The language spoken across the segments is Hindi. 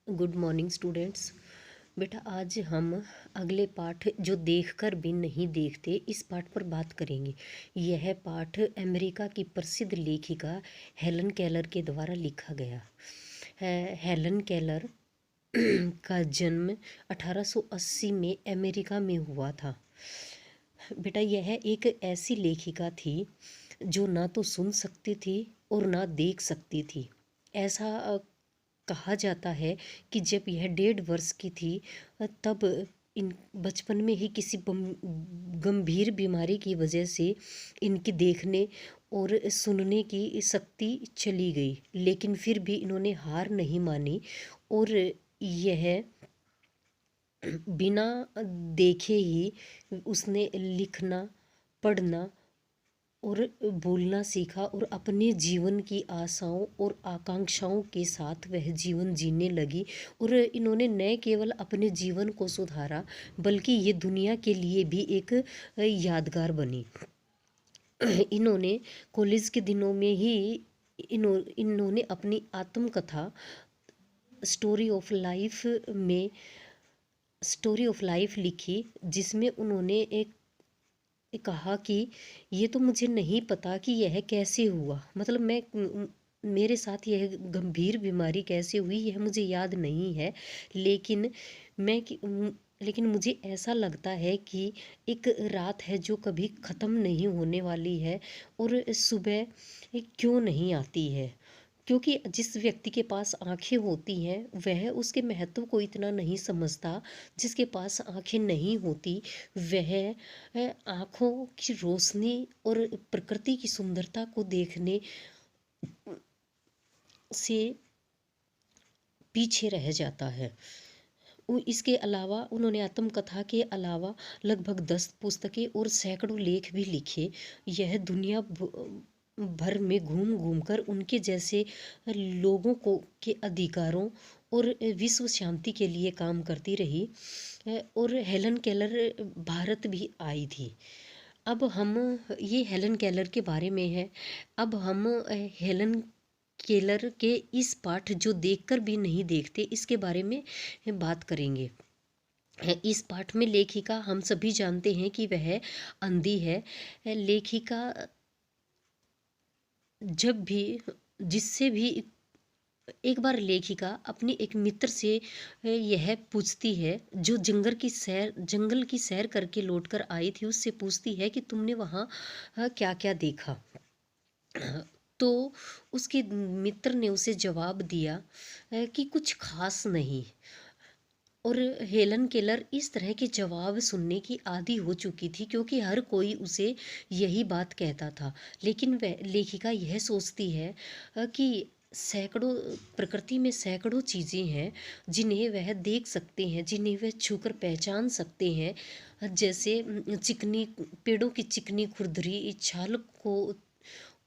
Good morning students. बेटा आज हम अगले पाठ जो देखकर भी नहीं देखते इस पाठ पर बात करेंगे। यह पाठ अमेरिका की प्रसिद्ध लेखिका हेलन केलर के द्वारा लिखा गया है। हेलन केलर का जन्म 1880 में अमेरिका में हुआ था। बेटा यह एक ऐसी लेखिका थी जो ना तो सुन सकती थी और ना देख सकती थी। ऐसा कहा जाता है कि जब यह 1.5 वर्ष की थी तब इन बचपन में ही किसी गंभीर बीमारी की वजह से इनकी देखने और सुनने की शक्ति चली गई, लेकिन फिर भी इन्होंने हार नहीं मानी और यह बिना देखे ही उसने लिखना, पढ़ना और बोलना सीखा और अपने जीवन की आशाओं और आकांक्षाओं के साथ वह जीवन जीने लगी। और इन्होंने न केवल अपने जीवन को सुधारा बल्कि ये दुनिया के लिए भी एक यादगार बनी। इन्होंने कॉलेज के दिनों में ही इन्होंने अपनी आत्मकथा स्टोरी ऑफ लाइफ लिखी, जिसमें उन्होंने एक कहा कि ये तो मुझे नहीं पता कि यह कैसे हुआ, मतलब मेरे साथ यह गंभीर बीमारी कैसे हुई यह मुझे याद नहीं है, लेकिन मुझे ऐसा लगता है कि एक रात है जो कभी ख़त्म नहीं होने वाली है और सुबह क्यों नहीं आती है। क्योंकि जिस व्यक्ति के पास आंखें होती हैं वह उसके महत्व को इतना नहीं समझता, जिसके पास आंखें नहीं होती वह आँखों की रोशनी और प्रकृति की सुंदरता को देखने से पीछे रह जाता है। इसके अलावा उन्होंने आत्मकथा के अलावा लगभग 10 पुस्तकें और सैकड़ों लेख भी लिखे। यह दुनिया भर में घूम घूम कर उनके जैसे लोगों को के अधिकारों और विश्व शांति के लिए काम करती रही। और हेलन केलर भारत भी आई थी। अब हम ये हेलन केलर के बारे में है। अब हम हेलन केलर के इस पाठ जो देखकर भी नहीं देखते इसके बारे में बात करेंगे। इस पाठ में लेखिका हम सभी जानते हैं कि वह अंधी है। लेखिका जब भी जिससे भी एक बार लेखिका अपनी एक मित्र से यह पूछती है, जो जंगल की सैर करके लौटकर आई थी, उससे पूछती है कि तुमने वहाँ क्या क्या देखा। तो उसके मित्र ने उसे जवाब दिया कि कुछ खास नहीं। और हेलन केलर इस तरह के जवाब सुनने की आदी हो चुकी थी क्योंकि हर कोई उसे यही बात कहता था। लेकिन वह लेखिका यह सोचती है कि प्रकृति में सैकड़ों चीज़ें हैं जिन्हें वह देख सकते हैं, जिन्हें वह छूकर पहचान सकते हैं। जैसे पेड़ों की चिकनी खुरदरी छाल को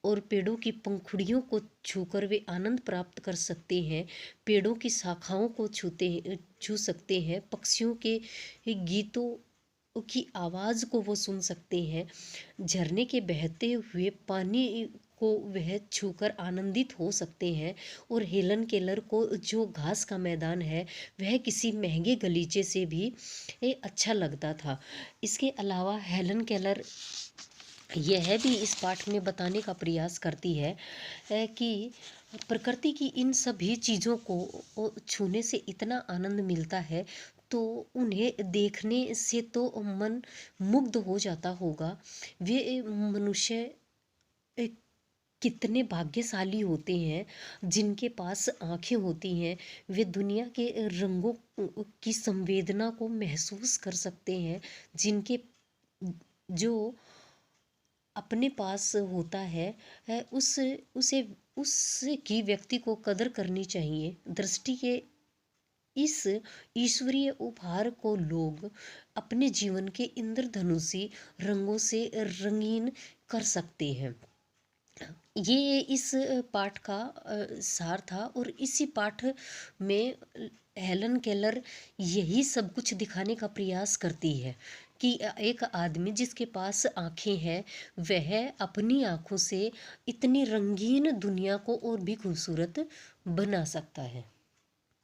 और पेड़ों की पंखुड़ियों को छूकर वे आनंद प्राप्त कर सकते हैं। पेड़ों की शाखाओं को छू सकते हैं। पक्षियों के गीतों की आवाज़ को वो सुन सकते हैं। झरने के बहते हुए पानी को वह छूकर आनंदित हो सकते हैं। और हेलन केलर को जो घास का मैदान है वह किसी महंगे गलीचे से भी अच्छा लगता था। इसके अलावा हेलन केलर यह भी इस पाठ में बताने का प्रयास करती है कि प्रकृति की इन सभी चीज़ों को छूने से इतना आनंद मिलता है तो उन्हें देखने से तो मन मुग्ध हो जाता होगा। वे मनुष्य कितने भाग्यशाली होते हैं जिनके पास आंखें होती हैं। वे दुनिया के रंगों की संवेदना को महसूस कर सकते हैं, जिनके जो अपने पास होता है उसकी व्यक्ति को कदर करनी चाहिए। दृष्टि के इस ईश्वरीय उपहार को लोग अपने जीवन के इंद्रधनुषी रंगों से रंगीन कर सकते हैं। ये इस पाठ का सार था और इसी पाठ में हेलन केलर यही सब कुछ दिखाने का प्रयास करती है कि एक आदमी जिसके पास आँखें हैं वह अपनी आँखों से इतनी रंगीन दुनिया को और भी खूबसूरत बना सकता है।